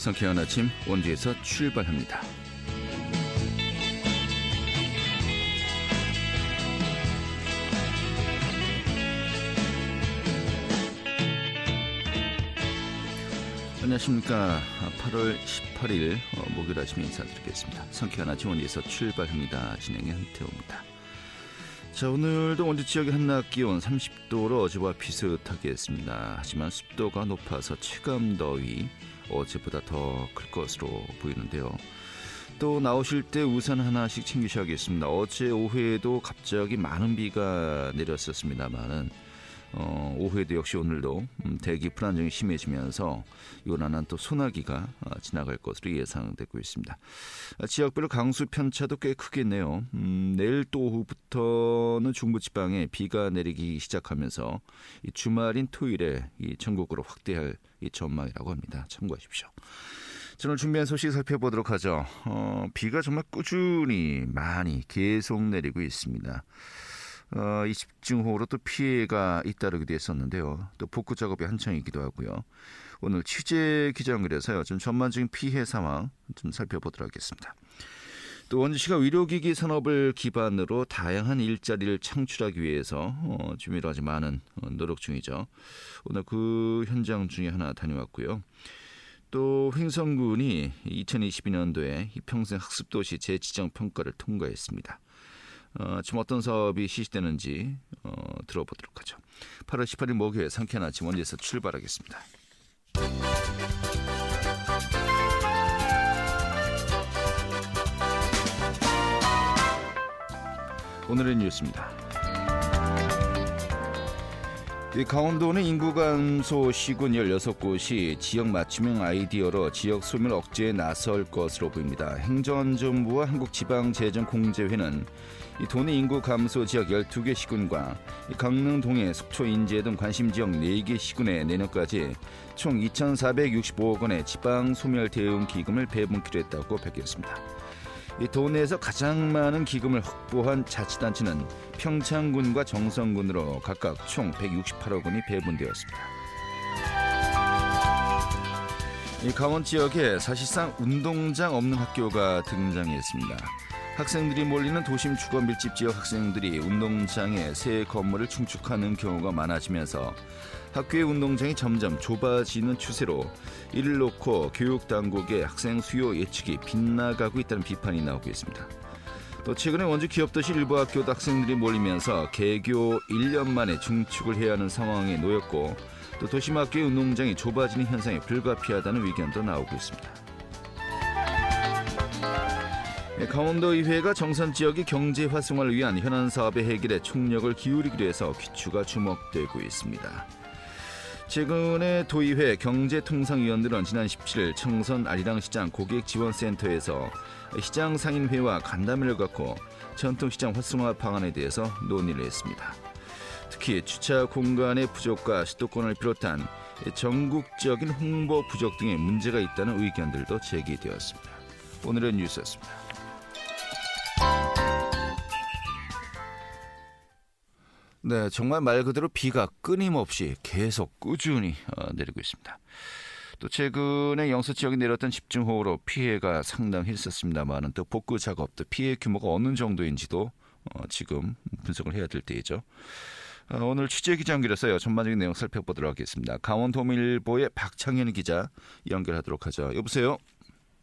상쾌한 아침 원주에서 출발합니다. 안녕하십니까. 8월 18일 목요일 아침 인사드리겠습니다. 상쾌한 아침 원주에서 출발합니다. 진행의 한태호입니다. 자, 오늘도 원주 지역의 한낮 기온 30도로 어제와 비슷하겠습니다. 하지만 습도가 높아서 체감더위 어제보다 더 클 것으로 보이는데요. 또 나오실 때 우산 하나씩 챙기셔야겠습니다. 어제 오후에도 갑자기 많은 비가 내렸었습니다만은 오후에도 역시 오늘도 대기 불안정이 심해지면서 요란한 또 소나기가 지나갈 것으로 예상되고 있습니다. 지역별로 강수 편차도 꽤 크겠네요. 내일 또 오후부터는 중부지방에 비가 내리기 시작하면서 이 주말인 토요일에 이 전국으로 확대할 이 전망이라고 합니다. 참고하십시오. 오늘 준비한 소식 살펴보도록 하죠. 비가 정말 꾸준히 많이 계속 내리고 있습니다. 이 집중호우로 또 피해가 잇따르기도 했었는데요. 또 복구 작업이 한창이기도 하고요. 오늘 취재 기자 연결해서요. 좀 전반적인 피해 상황 좀 살펴보도록 하겠습니다. 또 원주시가 의료기기 산업을 기반으로 다양한 일자리를 창출하기 위해서 좀 여러 가지 많은 노력 중이죠. 오늘 그 현장 중에 하나 다녀왔고요. 또 횡성군이 2022년도에 평생 학습도시 재지정 평가를 통과했습니다. 지금 어떤 사업이 실시되는지 들어보도록 하죠. 8월 18일 목요일 상쾌한 아침 원주에서 출발하겠습니다. 오늘의 뉴스입니다. 강원도는 인구 감소 시군 16곳이 지역 맞춤형 아이디어로 지역 소멸 억제에 나설 것으로 보입니다. 행정안전부와 한국지방재정공제회는 도내 인구 감소 지역 12개 시군과 강릉, 동해, 속초, 인제 등 관심지역 4개 시군에 내년까지 총 2,465억 원의 지방소멸 대응 기금을 배분키로 했다고 밝혔습니다. 이 도내에서 가장 많은 기금을 확보한 자치단체는 평창군과 정선군으로 각각 총 168억 원이 배분되었습니다. 이 강원 지역에 사실상 운동장 없는 학교가 등장했습니다. 학생들이 몰리는 도심 주거 밀집 지역 학생들이 운동장에 새 건물을 충축하는 경우가 많아지면서 학교의 운동장이 점점 좁아지는 추세로 이를 놓고 교육당국의 학생 수요 예측이 빗나가고 있다는 비판이 나오고 있습니다. 또 최근에 원주 기업도시 일부 학교도 학생들이 몰리면서 개교 1년 만에 중축을 해야 하는 상황에 놓였고 또 도심학교의 운동장이 좁아지는 현상이 불가피하다는 의견도 나오고 있습니다. 강원도의회가 정선 지역의 경제 활성화를 위한 현안 사업의 해결에 총력을 기울이기로 해서 귀추가 주목되고 있습니다. 최근에 도의회 경제통상위원들은 지난 17일 청선 아리랑시장 고객지원센터에서 시장 상인회와 간담회를 갖고 전통시장 활성화 방안에 대해서 논의를 했습니다. 특히 주차 공간의 부족과 수도권을 비롯한 전국적인 홍보 부족 등의 문제가 있다는 의견들도 제기되었습니다. 오늘의 뉴스였습니다. 네, 정말 말 그대로 비가 끊임없이 계속 꾸준히 내리고 있습니다. 또 최근에 영서 지역에 내렸던 집중호우로 피해가 상당했었습니다만 또 복구 작업, 또 피해 규모가 어느 정도인지도 지금 분석을 해야 될 때이죠. 오늘 취재 기자 연결해서요. 전반적인 내용 살펴보도록 하겠습니다. 강원도민일보의 박창현 기자 연결하도록 하죠. 여보세요?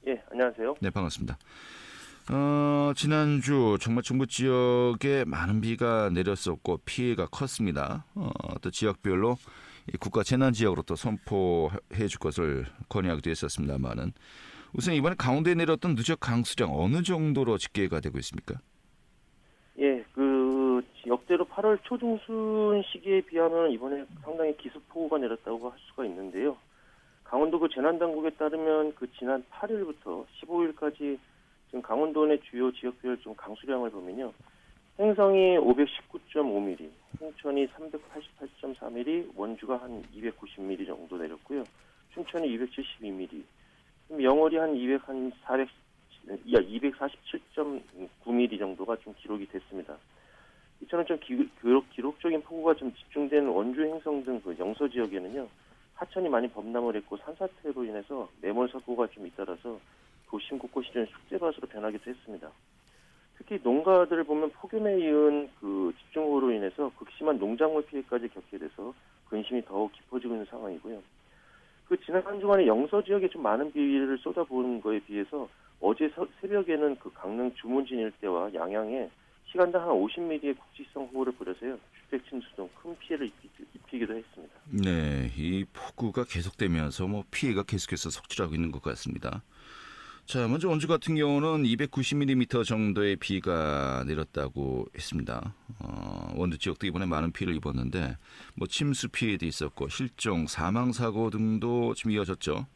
예, 안녕하세요. 네, 반갑습니다. 지난주 정말 중부 지역에 많은 비가 내렸었고 피해가 컸습니다. 또 지역별로 국가 재난 지역으로 또 선포해 줄 것을 건의하기도 했었습니다만은 우선 이번에 강원도에 내렸던 누적 강수량 어느 정도로 집계가 되고 있습니까? 예, 역대로 8월 초중순 시기에 비하면 이번에 상당히 기습폭우가 내렸다고 할 수가 있는데요. 강원도 재난당국에 따르면 지난 8일부터 15일까지 지금 강원도 내 주요 지역별 좀 강수량을 보면요. 행성이 519.5mm, 홍천이 388.4mm, 원주가 한 290mm 정도 내렸고요. 춘천이 272mm, 영월이 한 247.9mm 정도가 좀 기록이 됐습니다. 이처럼 좀 기록적인 폭우가 좀 집중된 원주 행성 등 영서 지역에는요. 하천이 많이 범람을 했고 산사태로 인해서 매몰 사고가 좀 잇따라서 도심 곳곳이 좀 숙제밭으로 변하기도 했습니다. 특히 농가들을 보면 폭염에 이은 그 집중호우로 인해서 극심한 농작물 피해까지 겪게 돼서 근심이 더욱 깊어지고 있는 상황이고요. 그 지난 한 주간에 영서 지역에 좀 많은 비를 쏟아부은 거에 비해서 어제 새벽에는 그 강릉 주문진 일대와 양양에 시간당 한 50mm의 국지성 호우를 뿌려서요. 주택 침수 등 큰 피해를 입히기도 했습니다. 네, 이 폭우가 계속되면서 피해가 계속해서 속출하고 있는 것 같습니다. 자, 먼저 원주 같은 경우는 290mm 정도의 비가 내렸다고 했습니다. 원주 지역도 이번에 많은 피해를 입었는데 침수 피해도 있었고 실종, 사망 사고 등도 좀 이어졌죠.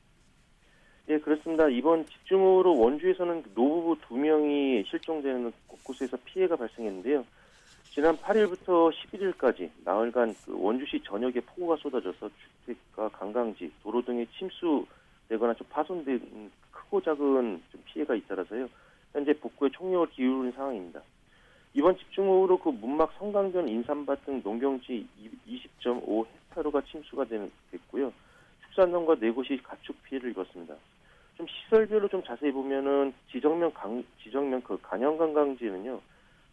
예, 그렇습니다. 이번 집중호우로 원주에서는 노부부 2명이 실종되는 곳곳에서 피해가 발생했는데요. 지난 8일부터 11일까지 나흘간 그 원주시 전역에 폭우가 쏟아져서 주택가, 관광지, 도로 등이 침수되거나 좀 파손된 크고 작은 좀 피해가 잇따라서요. 현재 복구에 총력을 기울인 상황입니다. 이번 집중호우로 그 문막 성강변 인삼밭 등 농경지 20.5헥타르가 침수가 됐고요. 축산농가 4곳이 가축 피해를 입었습니다. 좀 시설별로 좀 자세히 보면은 지정면 그 간현관광지는요.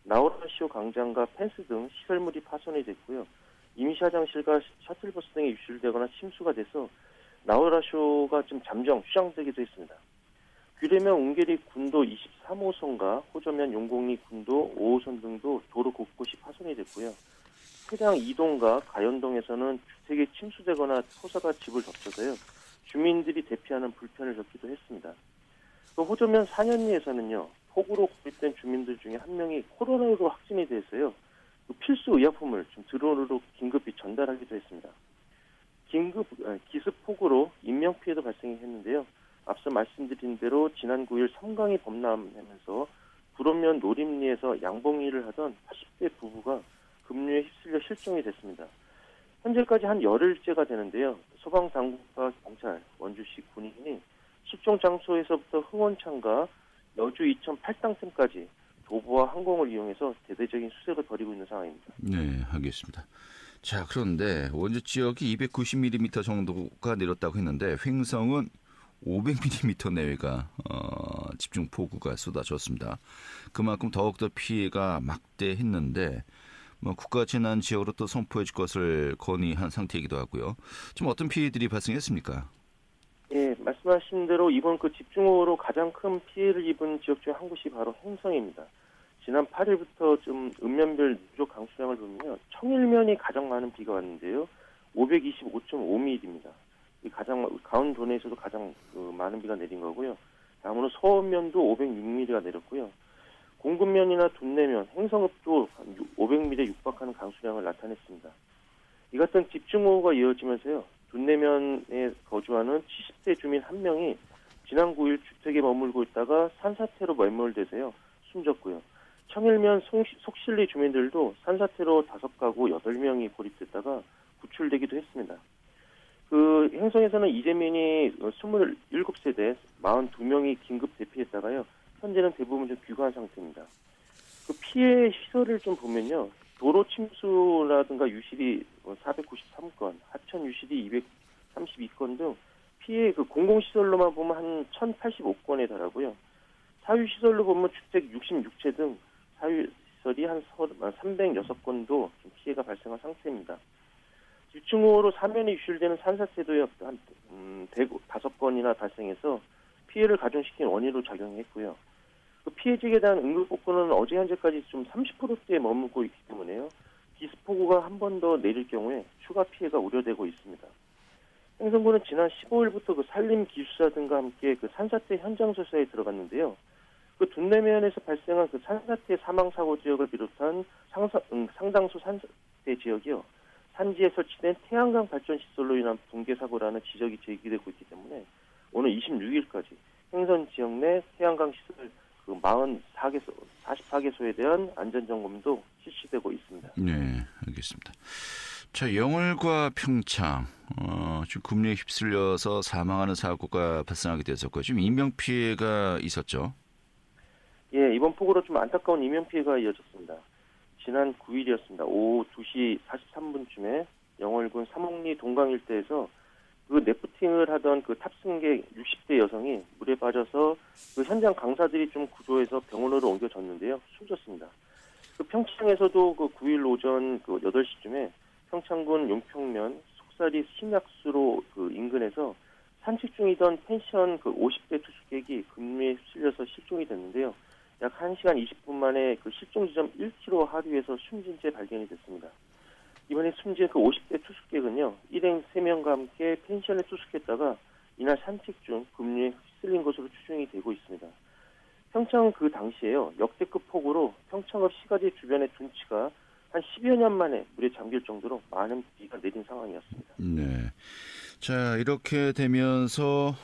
나우라시오 광장과 펜스 등 시설물이 파손이 됐고요. 임시 화장실과 셔틀버스 등이 유실되거나 침수가 돼서 나우라시오가 좀 잠정 휴장되기도 했습니다. 규례면 웅계리 군도 23호선과 호저면 용곡리 군도 5호선 등도 도로 곳곳이 파손이 됐고요. 해당 이동과 가연동에서는 주택이 침수되거나 토사가 집을 덮쳐서요. 주민들이 대피하는 불편을 겪기도 했습니다. 또 호저면 산현리에서는요. 폭우로 고립된 주민들 중에 한 명이 코로나로 확진이 돼서요. 그 필수 의약품을 좀 드론으로 긴급히 전달하기도 했습니다. 기습폭우로 인명피해도 발생했는데요. 앞서 말씀드린 대로 지난 9일 삼강이 범람하면서 불원면 노림리에서 양봉일을 하던 80대 부부가 급류에 휩쓸려 실종이 됐습니다. 현재까지 한 열흘째가 되는데요. 소방당국과 경찰, 원주시 군인이 실종 장소에서부터 흥원창과 여주 이천 팔당댐까지 도보와 항공을 이용해서 대대적인 수색을 벌이고 있는 상황입니다. 네, 알겠습니다. 자, 그런데 원주 지역이 290mm 정도가 내렸다고 했는데 횡성은 500mm 내외가 집중 폭우가 쏟아졌습니다. 그만큼 더욱더 피해가 막대했는데 국가 재난 지역으로 또 선포해 줄 것을 건의한 상태이기도 하고요. 좀 어떤 피해들이 발생했습니까? 예, 말씀하신 대로 이번 그 집중호우로 가장 큰 피해를 입은 지역 중 한 곳이 바로 횡성입니다. 지난 8일부터 좀 읍면별 누적 강수량을 보면요. 청일면이 가장 많은 비가 왔는데요. 525.5mm입니다. 이 강원도내에서도 가장 많은 비가 내린 거고요. 다음으로 서원면도 506mm가 내렸고요. 공급면이나 둔내면, 행성읍도 500mm에 육박하는 강수량을 나타냈습니다. 이 같은 집중호우가 이어지면서요. 둔내면에 거주하는 70대 주민 한 명이 지난 9일 주택에 머물고 있다가 산사태로 매몰돼서요. 숨졌고요. 청일면 속실리 주민들도 산사태로 5가구 8명이 고립됐다가 구출되기도 했습니다. 그 행성에서는 이재민이 27세대 42명이 긴급 대피했다가요. 현재는 대부분 좀 귀가한 상태입니다. 그 피해 시설을 좀 보면요. 도로 침수라든가 유실이 493건, 하천 유실이 232건 등 피해 그 공공시설로만 보면 한 1085건에 달하고요. 사유시설로 보면 주택 66채 등 사유시설이 한 306건도 좀 피해가 발생한 상태입니다. 집중호우로 사면이 유실되는 산사태도 한 105건이나 발생해서 피해를 가중시킨 원인으로 작용했고요. 그 피해직에 대한 응급복구는 어제 현재까지 좀 30%대에 머물고 있기 때문에요. 기습폭우가 한 번 더 내릴 경우에 추가 피해가 우려되고 있습니다. 행성군은 지난 15일부터 그 산림기술사 등과 함께 그 산사태 현장 조사에 들어갔는데요. 그 둔내면에서 발생한 그 산사태 사망사고 지역을 비롯한 상당수 산사태 지역이요. 산지에 설치된 태양광 발전 시설로 인한 붕괴 사고라는 지적이 제기되고 있기 때문에 오늘 26일까지 행선 지역 내 태양광 시설 그 44개소에 대한 안전점검도 실시되고 있습니다. 네, 알겠습니다. 자, 영월과 평창, 지금 급류에 휩쓸려서 사망하는 사고가 발생하게 됐었고, 지금 인명피해가 있었죠? 예, 이번 폭우로 좀 안타까운 인명피해가 이어졌습니다. 지난 9일이었습니다. 오후 2시 43분쯤에 영월군 삼옥리 동강 일대에서 그 래프팅을 하던 그 탑승객 60대 여성이 물에 빠져서 그 현장 강사들이 좀 구조해서 병원으로 옮겨졌는데요. 숨졌습니다. 그 평창에서도 그 9일 오전 그 8시쯤에 평창군 용평면 속사리 신약수로 그 인근에서 산책 중이던 펜션 그 50대 투숙객이 급류에 휩쓸려서 실종이 됐는데요. 약 1시간 20분 만에 그 실종 지점 1km 하류에서 숨진 채 발견이 됐습니다. 이번에 숨진 그 50대 투숙객은요, 일행 3명과 함께 펜션에 투숙했다가 이날 산책 중 급류에 휩쓸린 것으로 추정이 되고 있습니다. 평창 그 당시에요, 역대급 폭우로 평창읍 시가지 주변의 둔치가 한 10여 년 만에 물에 잠길 정도로 많은 비가 내린 상황이었습니다. 네. 자, 이렇게 되면서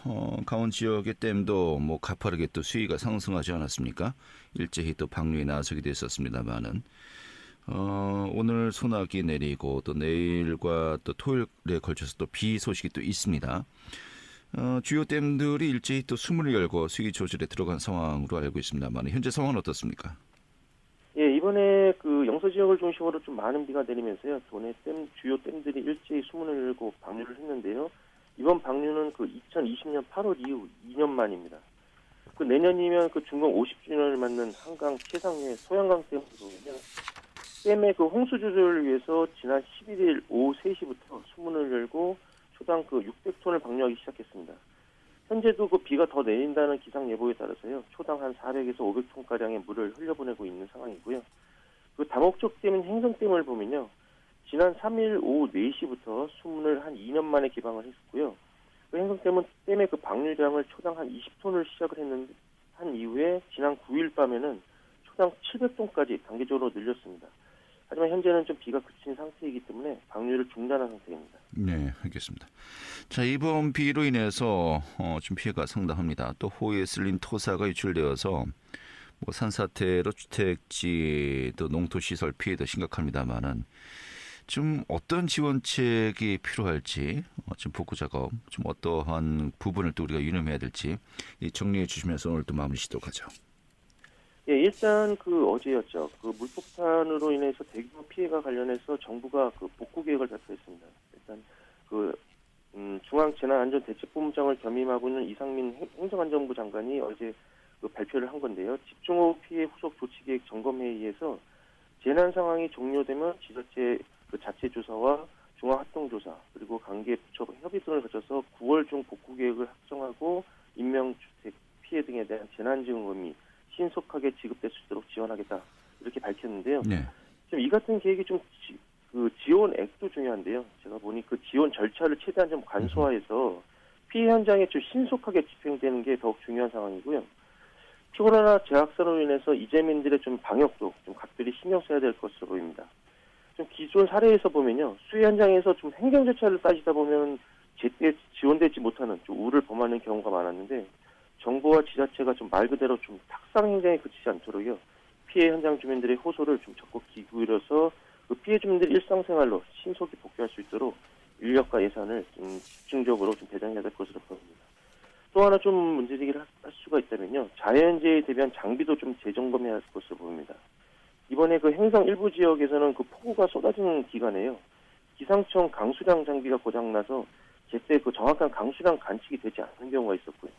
강원 지역의 댐도 뭐 가파르게 또 수위가 상승하지 않았습니까? 일제히 또 방류에 나서게 됐었습니다만은 오늘 소나기 내리고 또 내일과 또 토요일에 걸쳐서 또 비 소식이 또 있습니다. 주요 댐들이 일제히 또 수문을 열고 수위 조절에 들어간 상황으로 알고 있습니다만 현재 상황은 어떻습니까? 예, 이번에 그 영서 지역을 중심으로 좀 많은 비가 내리면서요. 도내 주요 댐들이 일제히 수문을 열고 방류를 했는데요. 이번 방류는 그 2020년 8월 이후 2년 만입니다. 그 내년이면 그 준공 50주년을 맞는 한강 최상류의 소양강 댐으로는요. 댐의 그 홍수 조절을 위해서 지난 11일 오후 3시부터 수문을 열고 초당 그 600톤을 방류하기 시작했습니다. 현재도 그 비가 더 내린다는 기상 예보에 따라서요. 초당 한 400에서 500톤가량의 물을 흘려보내고 있는 상황이고요. 그 다목적 댐인 행성댐을 보면요. 지난 3일 오후 4시부터 수문을 한 2년 만에 개방을 했고요. 그 행성댐은 댐의 그 방류량을 초당 한 20톤을 시작을 했는데 한 이후에 지난 9일 밤에는 초당 700톤까지 단계적으로 늘렸습니다. 하지만 현재는 좀 비가 그친 상태이기 때문에 방류를 중단한 상태입니다. 네, 알겠습니다. 자, 이번 비로 인해서 좀 피해가 상당합니다. 또 호에 쓸린 토사가 유출되어서 뭐 산사태로 주택지 또 농토시설 피해도 심각합니다만은 좀 어떤 지원책이 필요할지 좀 복구 작업 좀 어떠한 부분을 또 우리가 유념해야 될지 정리해 주시면서 오늘 또 마무리 짓도록 하죠. 예, 일단 그 어제였죠. 그 물폭탄으로 인해서 대규모 피해가 관련해서 정부가 그 복구 계획을 발표했습니다. 일단 그 중앙재난안전대책본부장을 겸임하고 있는 이상민 행정안전부 장관이 어제 그 발표를 한 건데요. 집중호우 피해 후속 조치계획 점검회의에서 재난 상황이 종료되면 지자체 그 자체 조사와 중앙합동조사 그리고 관계 부처 협의 등을 거쳐서 9월 중 복구 계획을 확정하고 인명주택 피해 등에 대한 재난지원금이 신속하게 지급될 수 있도록 지원하겠다 이렇게 밝혔는데요. 네. 좀 이 같은 계획이 좀 그 지원액도 중요한데요. 제가 보니 그 지원 절차를 최대한 좀 간소화해서 피해 현장에 좀 신속하게 집행되는 게 더욱 중요한 상황이고요. 피고나 재확산으로 인해서 이재민들의 좀 방역도 좀 각별히 신경 써야 될 것으로 보입니다. 좀 기존 사례에서 보면요, 수해 현장에서 좀 행정 절차를 따지다 보면 제때 지원되지 못하는 좀 우를 범하는 경우가 많았는데. 정부와 지자체가 좀 말 그대로 좀 탁상 행정에 그치지 않도록요. 피해 현장 주민들의 호소를 좀 적극 기울여서 그 피해 주민들의 일상생활로 신속히 복귀할 수 있도록 인력과 예산을 좀 집중적으로 좀 배정해야 될 것으로 보입니다. 또 하나 좀 문제제기를 할 수가 있다면요. 자연재해에 대비한 장비도 좀 재점검해야 할 것으로 보입니다. 이번에 그 행성 일부 지역에서는 그 폭우가 쏟아지는 기간에요. 기상청 강수량 장비가 고장나서 제때 그 정확한 강수량 관측이 되지 않는 경우가 있었고요.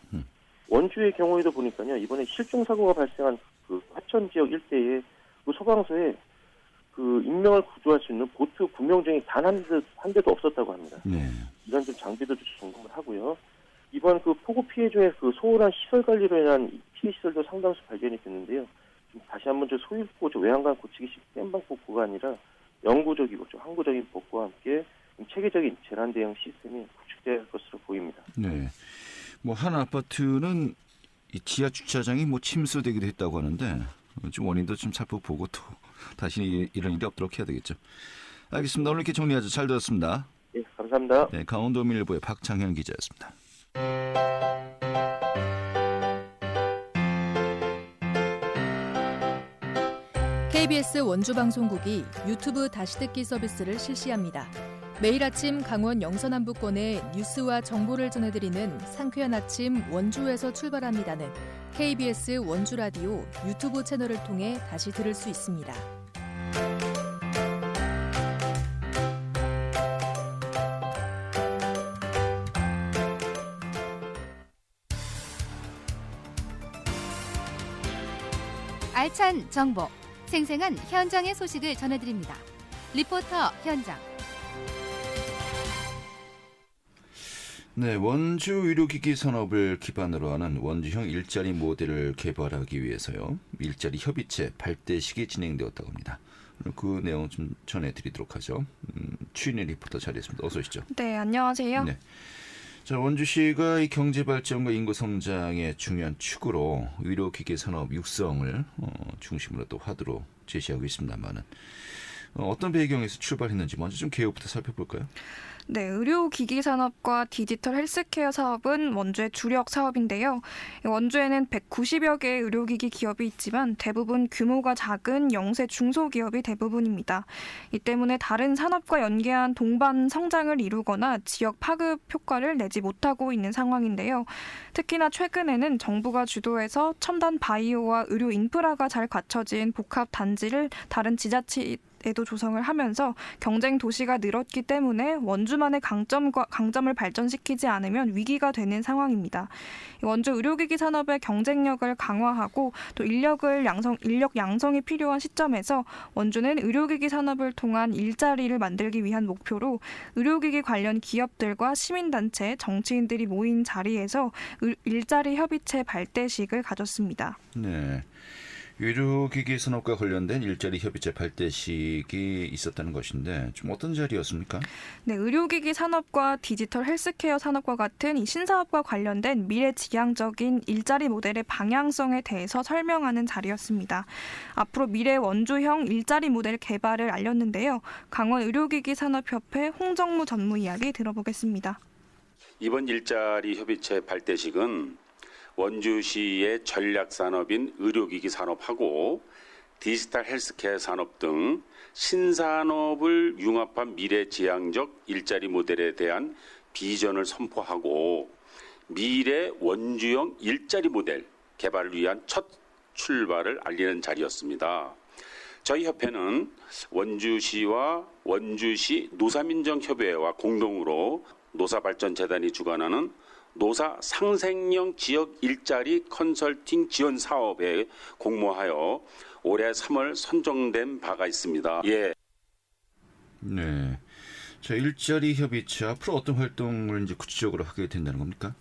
원주의 경우에도 보니까요, 이번에 실종 사고가 발생한 그 화천 지역 일대에 그 소방서에 그 인명을 구조할 수 있는 보트 구명정이 단 한 대도 없었다고 합니다. 네. 이런 좀 장비도 좀 점검을 하고요. 이번 그 폭우 피해 중에 그 소홀한 시설 관리로 인한 피해 시설도 상당수 발견이 됐는데요. 좀 다시 한번 저 소유고 외양간 고치기식 땜방 복구가 아니라 영구적이고 좀 항구적인 복구와 함께 체계적인 재난 대응 시스템이 구축돼야 할 것으로 보입니다. 네. 뭐 한 아파트는 이 지하 주차장이 뭐 침수되기도 했다고 하는데 좀 원인도 좀 살펴보고 또 다시 이런 일이 없도록 해야 되겠죠. 알겠습니다. 오늘 이렇게 정리하죠. 잘 들었습니다. 예, 감사합니다. 네, 강원도민일보의 박창현 기자였습니다. KBS 원주방송국이 유튜브 다시 듣기 서비스를 실시합니다. 매일 아침 강원 영서남부권의 뉴스와 정보를 전해드리는 상쾌한 아침 원주에서 출발합니다는 KBS 원주라디오 유튜브 채널을 통해 다시 들을 수 있습니다. 알찬 정보, 생생한 현장의 소식을 전해드립니다. 리포터 현장. 네, 원주 의료기기 산업을 기반으로 하는 원주형 일자리 모델을 개발하기 위해서요. 일자리 협의체 발대식이 진행되었다고 합니다. 그 내용 좀 전해드리도록 하죠. 추인희 리포터 자리했습니다. 어서 오시죠. 네, 안녕하세요. 네. 자, 원주시가 이 경제 발전과 인구 성장의 중요한 축으로 의료기기 산업 육성을 중심으로 또 화두로 제시하고 있습니다만은 어떤 배경에서 출발했는지 먼저 좀 개요부터 살펴볼까요? 네, 의료기기 산업과 디지털 헬스케어 사업은 원주의 주력 사업인데요. 원주에는 190여 개의 의료기기 기업이 있지만 대부분 규모가 작은 영세 중소기업이 대부분입니다. 이 때문에 다른 산업과 연계한 동반 성장을 이루거나 지역 파급 효과를 내지 못하고 있는 상황인데요. 특히나 최근에는 정부가 주도해서 첨단 바이오와 의료 인프라가 잘 갖춰진 복합 단지를 다른 지자체에도 조성을 하면서 경쟁 도시가 늘었기 때문에 원주만의 강점을 발전시키지 않으면 위기가 되는 상황입니다. 원주 의료기기 산업의 경쟁력을 강화하고 또 인력 양성이 필요한 시점에서 원주는 의료기기 산업을 통한 일자리를 만들기 위한 목표로 의료기기 관련 기업들과 시민단체, 정치인들이 모인 자리에서 일자리 협의체 발대식을 가졌습니다. 네. 의료기기 산업과 관련된 일자리 협의체 발대식이 있었다는 것인데 좀 어떤 자리였습니까? 네, 의료기기 산업과 디지털 헬스케어 산업과 같은 이 신사업과 관련된 미래지향적인 일자리 모델의 방향성에 대해서 설명하는 자리였습니다. 앞으로 미래 원주형 일자리 모델 개발을 알렸는데요. 강원 의료기기 산업협회 홍정무 전무 이야기 들어보겠습니다. 이번 일자리 협의체 발대식은 원주시의 전략산업인 의료기기 산업하고 디지털 헬스케어 산업 등 신산업을 융합한 미래지향적 일자리 모델에 대한 비전을 선포하고 미래 원주형 일자리 모델 개발을 위한 첫 출발을 알리는 자리였습니다. 저희 협회는 원주시와 원주시 노사민정협의회와 공동으로 노사발전재단이 주관하는 노사 상생형 지역 일자리 컨설팅 지원 사업에 공모하여 올해 3월 선정된 바가 있습니다. 예. 네. 자, 일자리 협의체 앞으로 어떤 활동을 이제 구체적으로 하게 된다는 겁니까?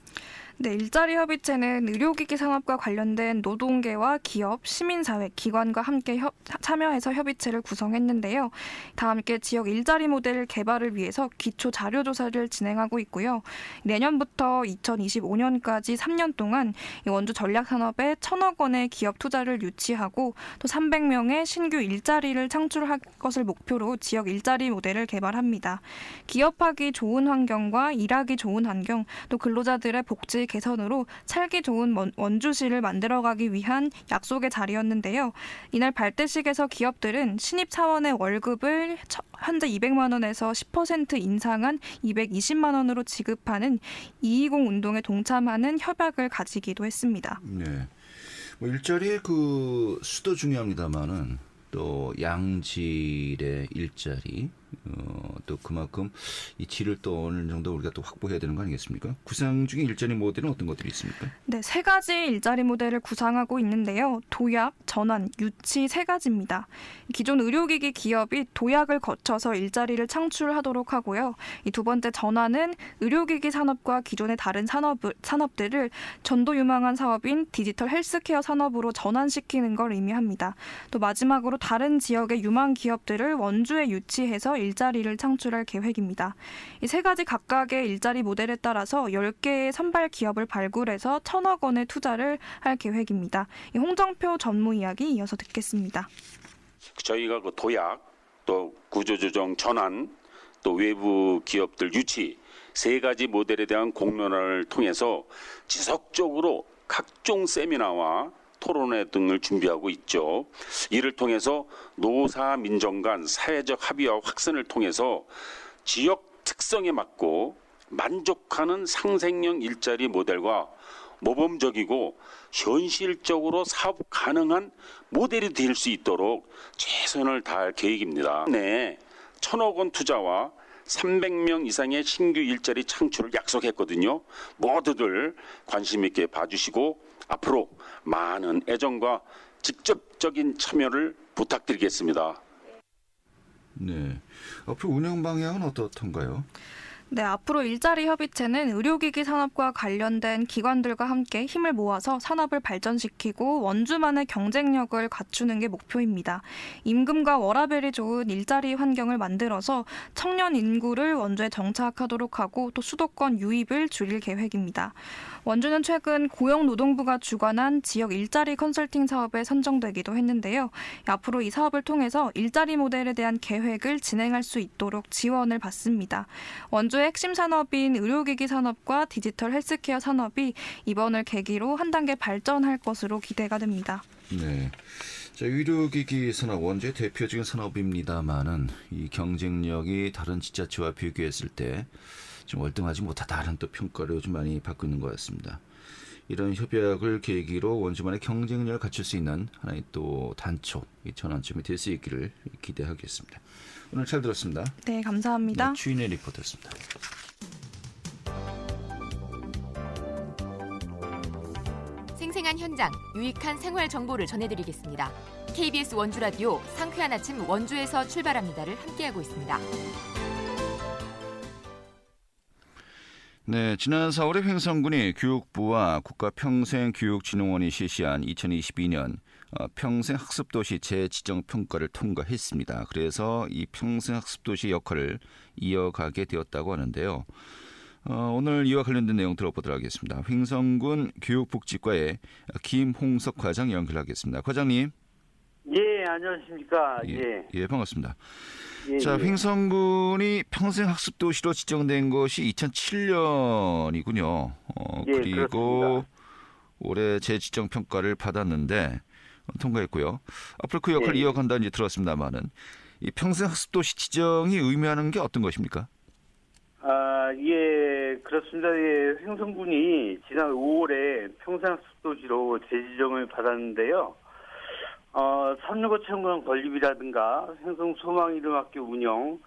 네, 일자리 협의체는 의료기기 산업과 관련된 노동계와 기업, 시민사회, 기관과 함께 참여해서 협의체를 구성했는데요. 다 함께 지역 일자리 모델 개발을 위해서 기초 자료조사를 진행하고 있고요. 내년부터 2025년까지 3년 동안 원주 전략산업에 1,000억 원의 기업 투자를 유치하고 또 300명의 신규 일자리를 창출할 것을 목표로 지역 일자리 모델을 개발합니다. 기업하기 좋은 환경과 일하기 좋은 환경, 또 근로자들의 복지 개선으로 살기 좋은 원주시를 만들어가기 위한 약속의 자리였는데요. 이날 발대식에서 기업들은 신입 사원의 월급을 현재 200만 원에서 10% 인상한 220만 원으로 지급하는 220 운동에 동참하는 협약을 가지기도 했습니다. 네. 뭐 일자리의 그 수도 중요합니다만은 또 양질의 일자리 또 그만큼 이 질을 또 어느 정도 우리가 또 확보해야 되는 거 아니겠습니까? 구상중인 일자리 모델은 어떤 것들이 있습니까? 네, 3가지 일자리 모델을 구상하고 있는데요. 도약, 전환, 유치 3가지입니다. 기존 의료기기 기업이 도약을 거쳐서 일자리를 창출하도록 하고요. 이 두 번째 전환은 의료기기 산업과 기존의 다른 산업들을 전도 유망한 사업인 디지털 헬스케어 산업으로 전환시키는 걸 의미합니다. 또 마지막으로 다른 지역의 유망 기업들을 원주에 유치해서 일자리를 창출할 계획입니다. 이 3가지 각각의 일자리 모델에 따라서 10개의 선발 기업을 발굴해서 1,000억 원의 투자를 할 계획입니다. 이 홍정표 전무 이야기 이어서 듣겠습니다. 저희가 그 도약, 또 구조조정 전환, 또 외부 기업들 유치 3가지 모델에 대한 공론화를 통해서 지속적으로 각종 세미나와 토론회 등을 준비하고 있죠. 이를 통해서 노사 민정 간 사회적 합의와 확산을 통해서 지역 특성에 맞고 만족하는 상생형 일자리 모델과 모범적이고 현실적으로 사업 가능한 모델이 될 수 있도록 최선을 다할 계획입니다. 네, 1,000억 원 투자와 300명 이상의 신규 일자리 창출을 약속했거든요. 모두들 관심 있게 봐주시고 앞으로 많은 애정과 직접 적극적인 참여를 부탁드리겠습니다. 네. 앞으로 운영 방향은 어떻던가요? 네, 앞으로 일자리 협의체는 의료기기 산업과 관련된 기관들과 함께 힘을 모아서 산업을 발전시키고 원주만의 경쟁력을 갖추는 게 목표입니다. 임금과 워라밸이 좋은 일자리 환경을 만들어서 청년 인구를 원주에 정착하도록 하고 또 수도권 유입을 줄일 계획입니다. 원주는 최근 고용노동부가 주관한 지역 일자리 컨설팅 사업에 선정되기도 했는데요. 앞으로 이 사업을 통해서 일자리 모델에 대한 계획을 진행할 수 있도록 지원을 받습니다. 원주의 핵심 산업인 의료기기 산업과 디지털 헬스케어 산업이 이번을 계기로 한 단계 발전할 것으로 기대가 됩니다. 네. 자, 의료기기 산업 원주의 대표적인 산업입니다만은 이 경쟁력이 다른 지자체와 비교했을 때 좀 월등하지 못하다는 또 평가를 요즘 많이 받고 있는 것 같습니다. 이런 협약을 계기로 원주만의 경쟁력을 갖출 수 있는 하나의 또 단초, 이 전환점이 될 수 있기를 기대하겠습니다. 오늘 잘 들었습니다. 네, 감사합니다. 네, 주인의 리포터였습니다. 생생한 현장, 유익한 생활 정보를 전해드리겠습니다. KBS 원주 라디오 상쾌한 아침 원주에서 출발합니다를 함께하고 있습니다. 네, 지난 4월에 횡성군이 교육부와 국가평생교육진흥원이 실시한 2022년 평생학습도시 재지정평가를 통과했습니다. 그래서 이 평생학습도시 역할을 이어가게 되었다고 하는데요. 오늘 이와 관련된 내용 들어보도록 하겠습니다. 횡성군 교육복지과의 김홍석 과장 연결하겠습니다. 과장님. 예, 안녕하십니까. 예, 반갑습니다. 예, 자, 예. 횡성군이 평생학습도시로 지정된 것이 2007년이군요. 예, 그리고 그렇습니다. 올해 재지정 평가를 받았는데 통과했고요. 앞으로 그 역할을 예. 이어간다는 이제 들었습니다만은 이 평생학습도시 지정이 의미하는 게 어떤 것입니까? 예, 그렇습니다. 예, 횡성군이 지난 5월에 평생학습도시로 재지정을 받았는데요. 365 체험관 건립이라든가 횡성 소망이름학교 운영,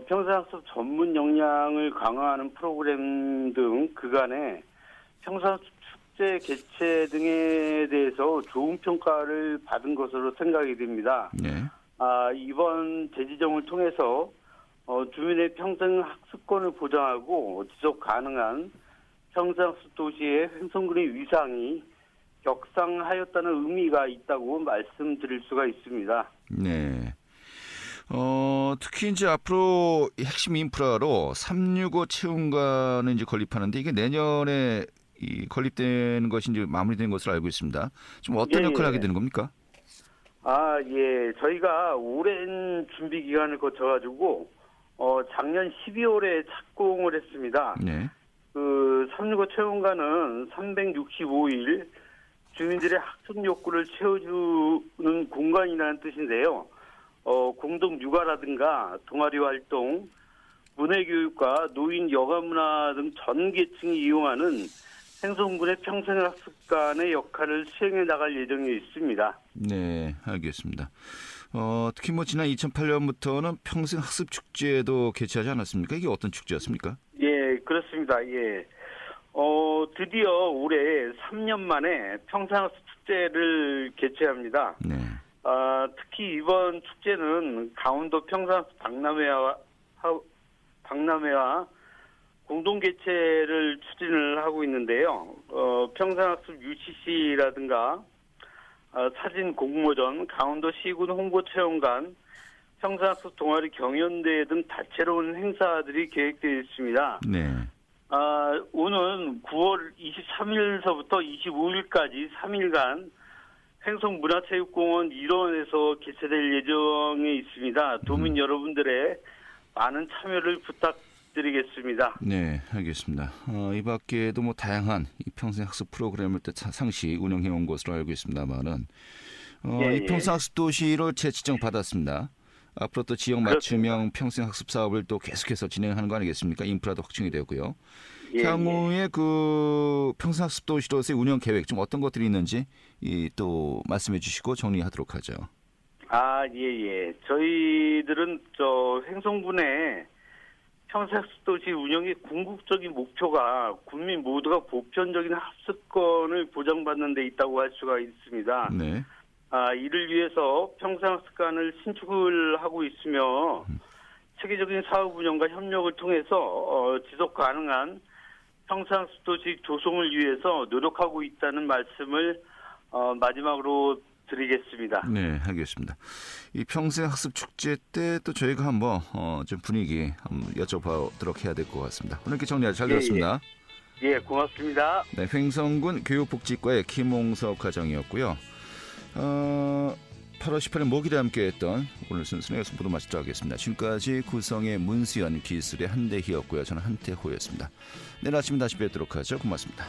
평생학습 전문 역량을 강화하는 프로그램 등 그간의 평생학습 축제 개최 등에 대해서 좋은 평가를 받은 것으로 생각이 됩니다. 네. 이번 재지정을 통해서 주민의 평생 학습권을 보장하고 지속 가능한 평생학습 도시의 횡성군의 위상이 격상하였다는 의미가 있다고 말씀드릴 수가 있습니다. 네. 특히 이제 앞으로 핵심 인프라로 365 체험관을 이제 건립하는데 이게 내년에 건립된 것이 이제 마무리된 것으로 알고 있습니다. 좀 어떤 역할을 하게 되는 겁니까? 예. 저희가 오랜 준비 기간을 거쳐가지고 작년 12월에 착공을 했습니다. 네. 365 체험관은 365일 주민들의 학습 욕구를 채워주는 공간이라는 뜻인데요. 공동 육아라든가 동아리 활동, 문해교육과 노인 여가문화 등 전 계층이 이용하는 횡성군의 평생학습관의 역할을 수행해 나갈 예정에 있습니다. 네, 알겠습니다. 특히 지난 2008년부터는 평생학습축제도 개최하지 않았습니까? 이게 어떤 축제였습니까? 예, 그렇습니다. 예. 드디어 올해 3년 만에 평생학습 축제를 개최합니다. 네. 특히 이번 축제는 강원도 평생학습 박람회와 공동 개최를 추진을 하고 있는데요. 평생학습 UCC라든가 사진 공모전, 강원도 시군 홍보체험관, 평생학습 동아리 경연대회 등 다채로운 행사들이 계획되어 있습니다. 네. 오는 9월 23일서부터 25일까지 3일간 횡성문화체육공원 일원에서 개최될 예정에 있습니다. 도민 여러분들의 많은 참여를 부탁드리겠습니다. 네, 알겠습니다. 이 밖에도 다양한 이 평생학습 프로그램을 상시 운영해온 것으로 알고 있습니다만은 이 평생학습 도시로 재지정 받았습니다. 앞으로 또 지역 맞춤형 평생학습 사업을 또 계속해서 진행하는 거 아니겠습니까? 인프라도 확충이 되고요. 향후에 그 평생학습 도시로서의 운영 계획 좀 어떤 것들이 있는지 또 말씀해 주시고 정리하도록 하죠. 예. 저희들은 횡성군의 평생학습 도시 운영의 궁극적인 목표가 국민 모두가 보편적인 학습권을 보장받는 데 있다고 할 수가 있습니다. 네. 이를 위해서 평생학습관을 신축을 하고 있으며 체계적인 사업 운영과 협력을 통해서 지속 가능한 평생학습 도시 조성을 위해서 노력하고 있다는 말씀을 마지막으로 드리겠습니다. 네, 알겠습니다. 이 평생학습 축제 때 또 저희가 한번 좀 분위기 한번 여쭤보도록 해야 될 것 같습니다. 오늘 이렇게 정리 잘 들었습니다. 예, 고맙습니다. 네, 횡성군 교육복지과의 김홍석 과장이었고요. 8월 18일 목요일에 함께했던 오늘 순서는 여기서 모두 마치도록 하겠습니다. 지금까지 구성의 문수연, 기술의 한대희였고요. 저는 한태호였습니다. 내일 아침에 다시 뵙도록 하죠. 고맙습니다.